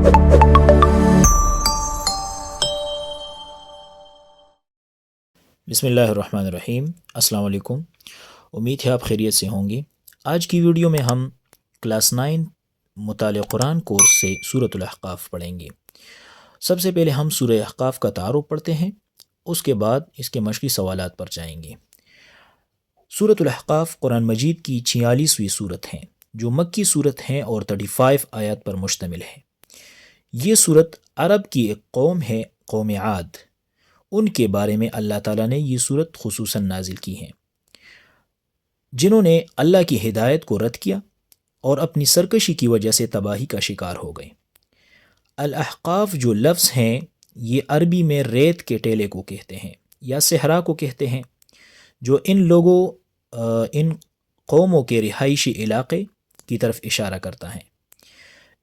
بسم اللہ الرحمن الرحیم۔ السلام علیکم، امید ہے آپ خیریت سے ہوں گے۔ آج کی ویڈیو میں ہم کلاس 9 مطالعہ قرآن کورس سے سورۃ الاحقاف پڑھیں گے۔ سب سے پہلے ہم سورہ احقاف کا تعارف پڑھتے ہیں، اس کے بعد اس کے مشقی سوالات پر جائیں گے۔ سورۃ الاحقاف قرآن مجید کی 46ویں سورت ہے جو مکی سورت ہے اور 35 آیات پر مشتمل ہے۔ یہ سورت عرب کی ایک قوم ہے، قوم عاد، ان کے بارے میں اللہ تعالیٰ نے یہ سورت خصوصاً نازل کی ہے، جنہوں نے اللہ کی ہدایت کو رد کیا اور اپنی سرکشی کی وجہ سے تباہی کا شکار ہو گئے۔ الاحقاف جو لفظ ہیں یہ عربی میں ریت کے ٹیلے کو کہتے ہیں یا صحرا کو کہتے ہیں، جو ان قوموں کے رہائشی علاقے کی طرف اشارہ کرتا ہے۔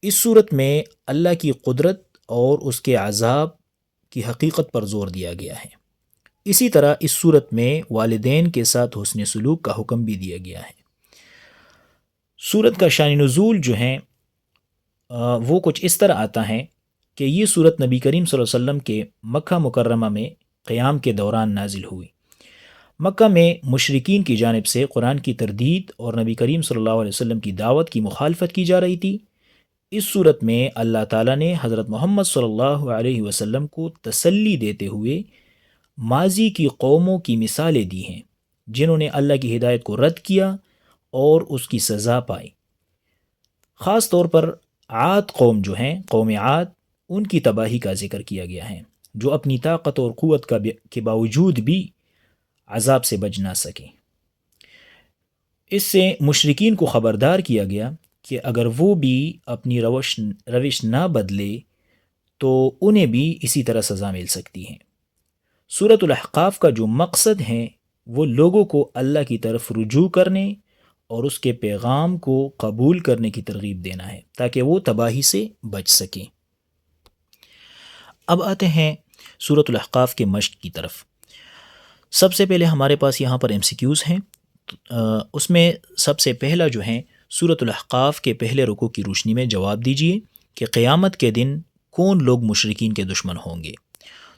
اس صورت میں اللہ کی قدرت اور اس کے عذاب کی حقیقت پر زور دیا گیا ہے۔ اسی طرح اس صورت میں والدین کے ساتھ حسن سلوک کا حکم بھی دیا گیا ہے۔ صورت کا شان نزول جو ہیں وہ کچھ اس طرح آتا ہے کہ یہ صورت نبی کریم صلی اللہ علیہ وسلم کے مکہ مکرمہ میں قیام کے دوران نازل ہوئی۔ مکہ میں مشرکین کی جانب سے قرآن کی تردید اور نبی کریم صلی اللہ علیہ وسلم کی دعوت کی مخالفت کی جا رہی تھی۔ اس صورت میں اللہ تعالیٰ نے حضرت محمد صلی اللہ علیہ وسلم کو تسلی دیتے ہوئے ماضی کی قوموں کی مثالیں دی ہیں جنہوں نے اللہ کی ہدایت کو رد کیا اور اس کی سزا پائی۔ خاص طور پر عاد قوم جو ہیں، قوم عاد، ان کی تباہی کا ذکر کیا گیا ہے، جو اپنی طاقت اور قوت کے باوجود بھی عذاب سے بچ نہ سکے۔ اس سے مشرکین کو خبردار کیا گیا کہ اگر وہ بھی اپنی روش نہ بدلے تو انہیں بھی اسی طرح سزا مل سکتی ہے۔ سورۃ الاحقاف کا جو مقصد ہے وہ لوگوں کو اللہ کی طرف رجوع کرنے اور اس کے پیغام کو قبول کرنے کی ترغیب دینا ہے تاکہ وہ تباہی سے بچ سکیں۔ اب آتے ہیں سورۃ الاحقاف کے مشق کی طرف۔ سب سے پہلے ہمارے پاس یہاں پر MCQs ہیں۔ اس میں سب سے پہلا جو ہے، سورۃ الاحقاف کے پہلے رکوع کی روشنی میں جواب دیجئے کہ قیامت کے دن کون لوگ مشرکین کے دشمن ہوں گے؟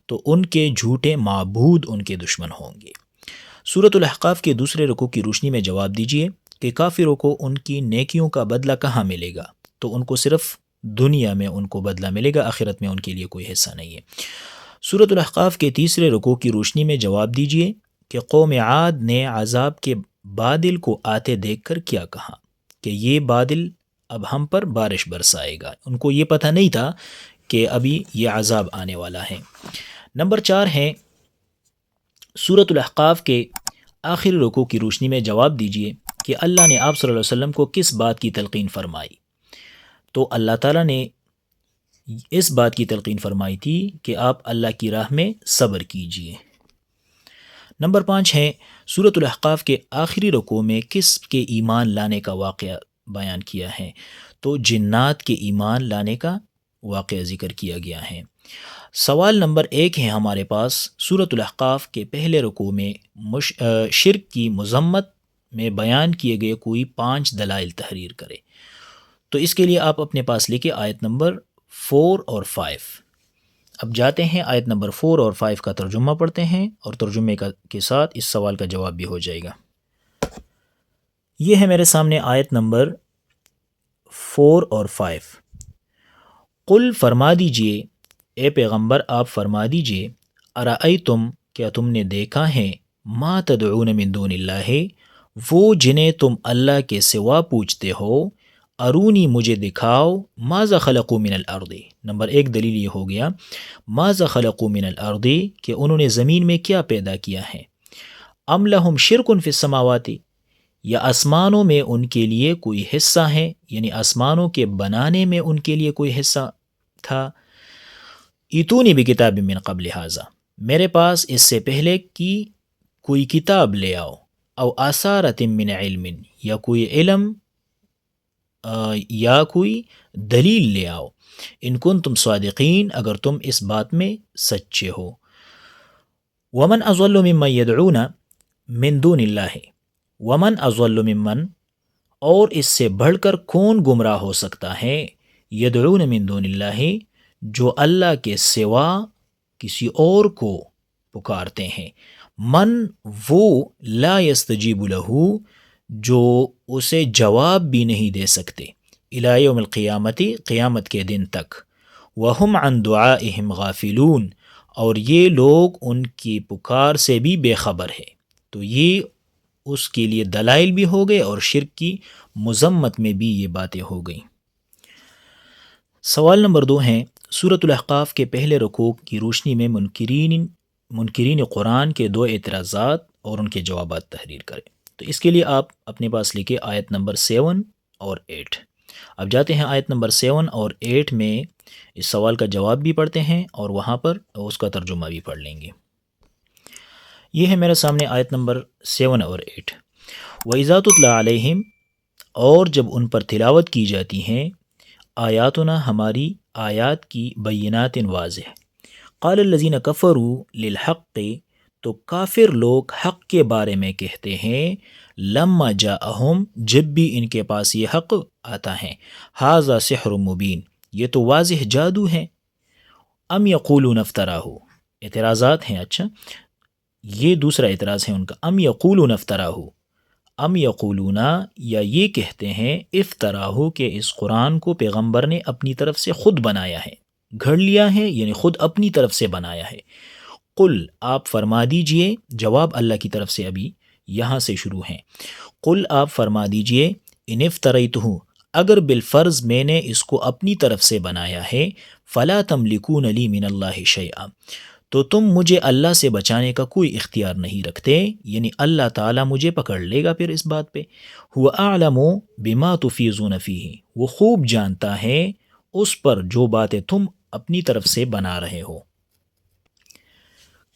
تو ان کے جھوٹے معبود ان کے دشمن ہوں گے۔ سورۃ الاحقاف کے دوسرے رکوع کی روشنی میں جواب دیجئے کہ کافروں کو ان کی نیکیوں کا بدلہ کہاں ملے گا؟ تو ان کو صرف دنیا میں ان کو بدلہ ملے گا، آخرت میں ان کے لیے کوئی حصہ نہیں ہے۔ سورۃ الاحقاف کے تیسرے رکوع کی روشنی میں جواب دیجئے کہ قوم عاد نے عذاب کے بادل کو آتے دیکھ کر کیا کہا کہ یہ بادل اب ہم پر بارش برسائے گا۔ ان کو یہ پتہ نہیں تھا کہ ابھی یہ عذاب آنے والا ہے۔ نمبر 4 ہے، سورۃ الاحقاف کے آخری رکوع کی روشنی میں جواب دیجئے کہ اللہ نے آپ صلی اللہ علیہ وسلم کو کس بات کی تلقین فرمائی؟ تو اللہ تعالیٰ نے اس بات کی تلقین فرمائی تھی کہ آپ اللہ کی راہ میں صبر کیجئے۔ نمبر 5 ہے، سورۃ الاحقاف کے آخری رکوع میں کس کے ایمان لانے کا واقعہ بیان کیا ہے؟ تو جنات کے ایمان لانے کا واقعہ ذکر کیا گیا ہے۔ سوال نمبر 1 ہے ہمارے پاس، سورۃ الاحقاف کے پہلے رکوع میں شرک کی مذمت میں بیان کیے گئے کوئی 5 دلائل تحریر کرے۔ تو اس کے لیے آپ اپنے پاس لکھیں آیت نمبر 4 اور 5۔ اب جاتے ہیں آیت نمبر 4 اور 5 کا ترجمہ پڑھتے ہیں، اور ترجمے کے ساتھ اس سوال کا جواب بھی ہو جائے گا۔ یہ ہے میرے سامنے آیت نمبر 4 اور 5۔ قل فرما دیجئے، اے پیغمبر آپ فرما دیجئے، ارأیتم کیا تم نے دیکھا ہے، ما تدعون من دون اللہ، وہ جنہیں تم اللہ کے سوا پوچھتے ہو، ارونی مجھے دکھاؤ، ماذا خلقوا من الارض۔ نمبر 1 دلیل یہ ہو گیا، ماذا خلقوا من الارض، کہ انہوں نے زمین میں کیا پیدا کیا ہے، ام لہم شرک فی السماوات، یا آسمانوں میں ان کے لیے کوئی حصہ ہے، یعنی آسمانوں کے بنانے میں ان کے لیے کوئی حصہ تھا۔ ایتونی بکتاب من قبل ھذا، میرے پاس اس سے پہلے کی کوئی کتاب لے آؤ، او آثارۃ من علم، یا کوئی علم یا کوئی دلیل لے آؤ، ان کنتم صادقین، اگر تم اس بات میں سچے ہو۔ ومن اضل ممن يدعون من دون اللہ، ومن اضل ممن، اور اس سے بڑھ کر کون گمراہ ہو سکتا ہے، یدعون من دون اللہ، جو اللہ کے سوا کسی اور کو پکارتے ہیں، من وہ، لا یستجیب لہ، جو اسے جواب بھی نہیں دے سکتے، الی یوم القیامتی، قیامت کے دن تک، وہم عن دعائہم غافلون، اور یہ لوگ ان کی پکار سے بھی بے خبر ہے۔ تو یہ اس کے لیے دلائل بھی ہو گئے اور شرک کی مذمت میں بھی یہ باتیں ہو گئیں۔ سوال نمبر 2 ہیں سورۃ الاحقاف کے پہلے رکوع کی روشنی میں منکرین قرآن کے 2 اعتراضات اور ان کے جوابات تحریر کریں۔ تو اس کے لیے آپ اپنے پاس لکھیں آیت نمبر 7 اور 8۔ اب جاتے ہیں آیت نمبر 7 اور 8 میں اس سوال کا جواب بھی پڑھتے ہیں اور وہاں پر اس کا ترجمہ بھی پڑھ لیں گے۔ یہ ہے میرے سامنے آیت نمبر 7 اور 8۔ وَإِذَا تُتْلَىٰ عَلَيْهِمْ، اور جب ان پر تلاوت کی جاتی ہیں، آیاتنا، ہماری آیات کی، بینات، واضح، قال الذین کفروا للحق، تو کافر لوگ حق کے بارے میں کہتے ہیں، لما جاءہم، جب بھی ان کے پاس یہ حق آتا ہے، ھذا سحر مبین، یہ تو واضح جادو ہے، ام یقولون افتراہ، اعتراضات ہیں۔ اچھا، یہ دوسرا اعتراض ہے ان کا، ام یقولون افتراہ، ام یقولون، یا یہ کہتے ہیں، افتراہ، کہ اس قرآن کو پیغمبر نے اپنی طرف سے خود بنایا ہے، گھڑ لیا ہے، یعنی خود اپنی طرف سے بنایا ہے۔ قل، آپ فرما دیجئے، جواب اللہ کی طرف سے ابھی یہاں سے شروع ہیں، قل، آپ فرما دیجئے، ان افتریتہ، اگر بالفرض میں نے اس کو اپنی طرف سے بنایا ہے، فلا تملکون لی من اللہ شیئا، تو تم مجھے اللہ سے بچانے کا کوئی اختیار نہیں رکھتے، یعنی اللہ تعالیٰ مجھے پکڑ لے گا پھر اس بات پہ۔ هو اعلم بما تفیضون فیہ، وہ خوب جانتا ہے اس پر جو باتیں تم اپنی طرف سے بنا رہے ہو۔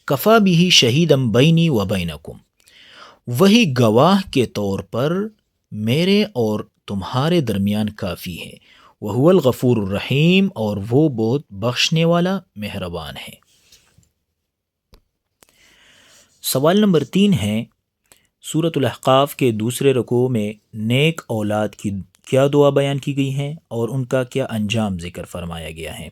کفا بہ شہیدا بینی و بینکم، وہی گواہ کے طور پر میرے اور تمہارے درمیان کافی ہے، وہو الغفور الرحیم، اور وہ بہت بخشنے والا مہربان ہے۔ سوال نمبر 3 ہے سورۃ الاحقاف کے دوسرے رکوع میں نیک اولاد کی کیا دعا بیان کی گئی ہیں اور ان کا کیا انجام ذکر فرمایا گیا ہے۔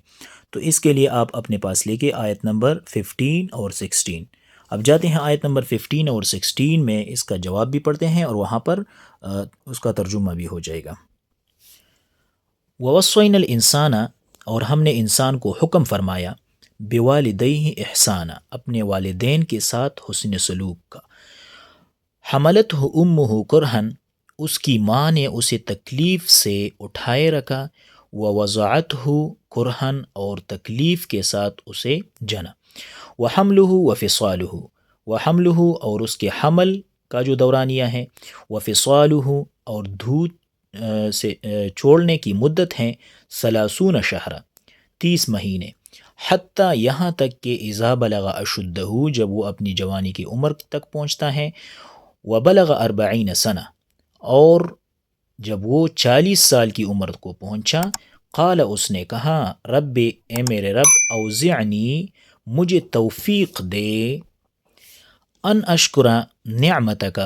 تو اس کے لیے آپ اپنے پاس لے کے آیت نمبر 15 اور 16۔ اب جاتے ہیں آیت نمبر 15 اور 16 میں اس کا جواب بھی پڑھتے ہیں اور وہاں پر اس کا ترجمہ بھی ہو جائے گا۔ وَوَصَّيْنَا الْإِنسَانَ، اور ہم نے انسان کو حکم فرمایا، بِوَالِدَيْهِ إِحْسَانًا، اپنے والدین کے ساتھ حسن سلوک کا، حملتہ امہ کرہن، اس کی ماں نے اسے تکلیف سے اٹھائے رکھا، ووضعتہ کرہن، اور تکلیف کے ساتھ اسے جنا، وحملہ وفصالہ، وحملہ، اور اس کے حمل کا جو دورانیہ ہے، وفصالہ، اور دودھ سے چھوڑنے کی مدت ہے، 30 شہرا، 30 مہینے، حتیٰ، یہاں تک کہ اذا بلغ اشدہ، جب وہ اپنی جوانی کی عمر تک پہنچتا ہے، وبلغ 40 سنہ، اور جب وہ 40 سال کی عمر کو پہنچا، قال، اس نے کہا، رب، اے میرے رب، اوزعنی، مجھے توفیق دے، ان اشکر نعمتک،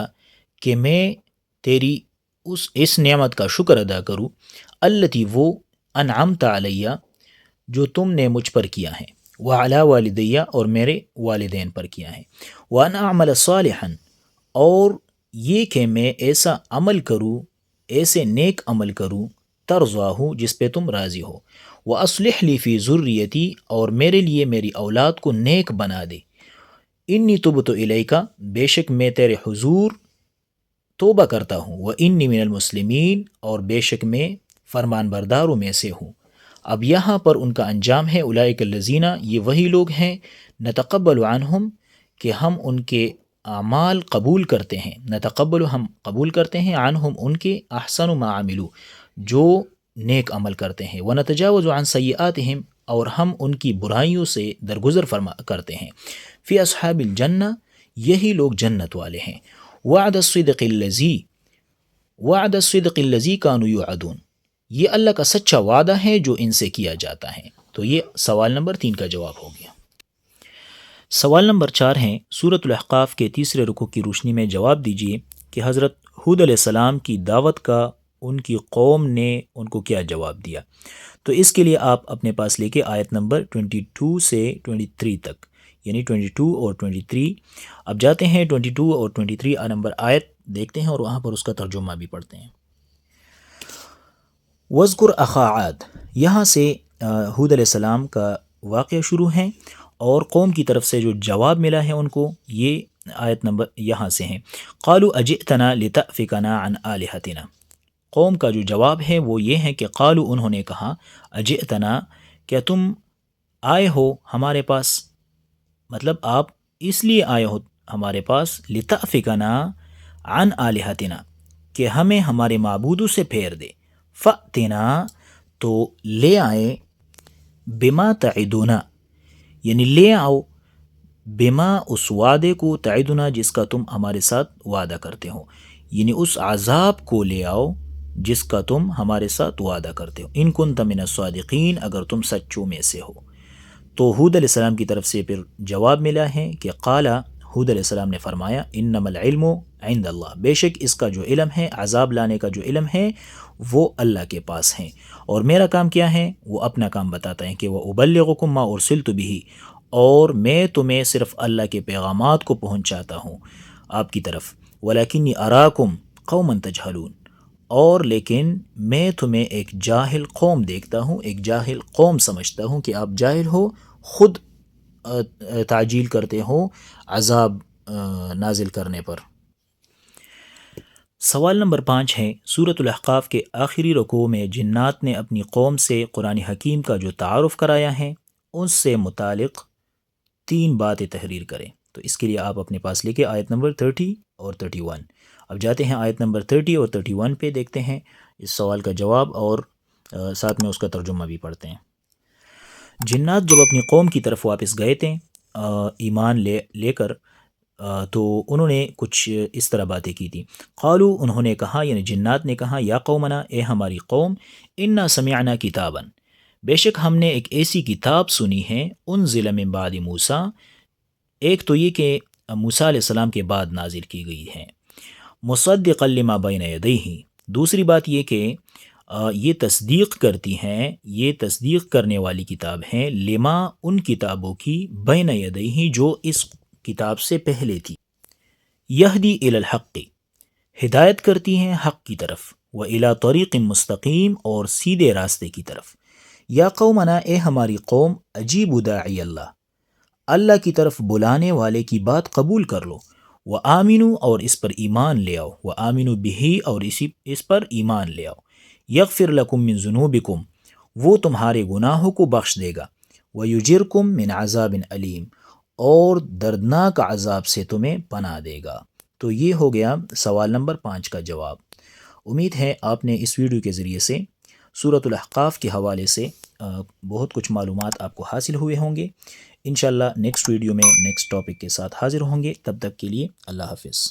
کہ میں تیری اس نعمت کا شکر ادا کروں، التی، وہ، انعمت علیہ، جو تم نے مجھ پر کیا ہے، وعلی والدیہ، اور میرے والدین پر کیا ہے، وان اعمل صالحا، اور یہ کہ میں ایسا عمل کروں، ایسے نیک عمل کروں، ترضاہ، جس پہ تم راضی ہو، واصلح لی فی ذریتی، اور میرے لیے میری اولاد کو نیک بنا دے، انی تبت الیک، بے شک میں تیرے حضور توبہ کرتا ہوں، وانی من المسلمین، اور بے شک میں فرمان برداروں میں سے ہوں۔ اب یہاں پر ان کا انجام ہے، اولئک الذین، یہ وہی لوگ ہیں، نتقبل عنہم، کہ ہم ان کے اعمال قبول کرتے ہیں، نتقبل، ہم قبول کرتے ہیں، عنہم، ان کے، احسن ما عملو، جو نیک عمل کرتے ہیں، ونتجاوز عن سیئاتہم، اور ہم ان کی برائیوں سے درگزر کرتے ہیں، فی اصحاب الجنہ، یہی لوگ جنت والے ہیں، وعد الصدق الذی کانوا یوعدون، یہ اللہ کا سچا وعدہ ہے جو ان سے کیا جاتا ہے۔ تو یہ سوال نمبر 3 کا جواب ہو گیا۔ سوال نمبر 4 ہیں سورۃ الاحقاف کے تیسرے رکوع کی روشنی میں جواب دیجیے کہ حضرت ہود علیہ السلام کی دعوت کا ان کی قوم نے ان کو کیا جواب دیا۔ تو اس کے لیے آپ اپنے پاس لے کے آیت نمبر 22 سے 23 تک، یعنی 22 اور 23 اب جاتے ہیں، 22 اور 23 نمبر آیت دیکھتے ہیں اور وہاں پر اس کا ترجمہ بھی پڑھتے ہیں۔ وَاذْكُرْ أَخَا عَادٍ، یہاں سے ہود علیہ السلام کا واقعہ شروع ہے اور قوم کی طرف سے جو جواب ملا ہے ان کو، یہ آیت نمبر یہاں سے ہیں۔ قالوا اجئتنا لتأفکنا عن آلہتنا، قوم کا جو جواب ہے وہ یہ ہے کہ قالوا، انہوں نے کہا، اجئتنا، کیا تم آئے ہو ہمارے پاس، مطلب آپ اس لیے آئے ہو ہمارے پاس، لتأفکنا عن آلہتنا، کہ ہمیں ہمارے معبودوں سے پھیر دے، فأتنا، تو لے آئے، بما تعدنا، یعنی لے آؤ، بما، اس وعدے کو، تعدنا، جس کا تم ہمارے ساتھ وعدہ کرتے ہو، یعنی اس عذاب کو لے آؤ جس کا تم ہمارے ساتھ وعدہ کرتے ہو، ان کنت من الصادقین، اگر تم سچوں میں سے ہو۔ تو ہود علیہ السلام کی طرف سے پھر جواب ملا ہے کہ قال، ہود علیہ السلام نے فرمایا، انما العلم عند اللہ، بے شک اس کا جو علم ہے، عذاب لانے کا جو علم ہے وہ اللہ کے پاس ہے، اور میرا کام کیا ہے، وہ اپنا کام بتاتا ہے کہ وَأُبَلِّغُكُم مَّا أُرْسِلْتُ بِهِ، اور میں تمہیں صرف اللہ کے پیغامات کو پہنچاتا ہوں آپ کی طرف، وَلَكِنِّي أَرَاكُمْ قَوْمًا تَجْهَلُونَ، اور لیکن میں تمہیں ایک جاہل قوم دیکھتا ہوں، ایک جاہل قوم سمجھتا ہوں کہ آپ جاہل ہو، خود تعجیل کرتے ہو عذاب نازل کرنے پر۔ سوال نمبر 5 ہے، سورۃ الاحقاف کے آخری رکوع میں جنات نے اپنی قوم سے قرآن حکیم کا جو تعارف کرایا ہے اس سے متعلق 3 باتیں تحریر کریں۔ تو اس کے لیے آپ اپنے پاس لے کے آیت نمبر 30 اور 31 اب جاتے ہیں، آیت نمبر 30 اور 31 پہ دیکھتے ہیں اس سوال کا جواب، اور ساتھ میں اس کا ترجمہ بھی پڑھتے ہیں۔ جنات جب اپنی قوم کی طرف واپس گئے تھے ایمان لے کر، تو انہوں نے کچھ اس طرح باتیں کی تھیں۔ قالو، انہوں نے کہا، یعنی جنات نے کہا، یا قومنا، اے ہماری قوم، انا سمعنا کتابا، بے شک ہم نے ایک ایسی کتاب سنی ہے، انزل من بعد موسیٰ، ایک تو یہ کہ موسیٰ علیہ السلام کے بعد نازل کی گئی ہے، مصدقا لما بین یدیہ، دوسری بات یہ کہ یہ تصدیق کرتی ہیں، یہ تصدیق کرنے والی کتاب ہے، لما، ان کتابوں کی، بین یدیہ، جو اس کتاب سے پہلے تھی، یہدی الی الحق، ہدایت کرتی ہیں حق کی طرف، و الی طریق مستقیم، اور سیدھے راستے کی طرف۔ یا قومنا، اے ہماری قوم، اجیبوا داعی اللہ، اللہ کی طرف بلانے والے کی بات قبول کر لو، و آمنو، اور اس پر ایمان لے آؤ، و آمنو بہی، اور اس پر ایمان لے آؤ، یغفر لکم من ذنوبکم، وہ تمہارے گناہوں کو بخش دے گا، و یجرکم من عذاب علیم، اور دردناک عذاب سے تمہیں پناہ دے گا۔ تو یہ ہو گیا سوال نمبر 5 کا جواب۔ امید ہے آپ نے اس ویڈیو کے ذریعے سے سورۃ الاحقاف کے حوالے سے بہت کچھ معلومات آپ کو حاصل ہوئے ہوں گے۔ انشاءاللہ نیکسٹ ویڈیو میں نیکسٹ ٹاپک کے ساتھ حاضر ہوں گے، تب تک کے لیے اللہ حافظ۔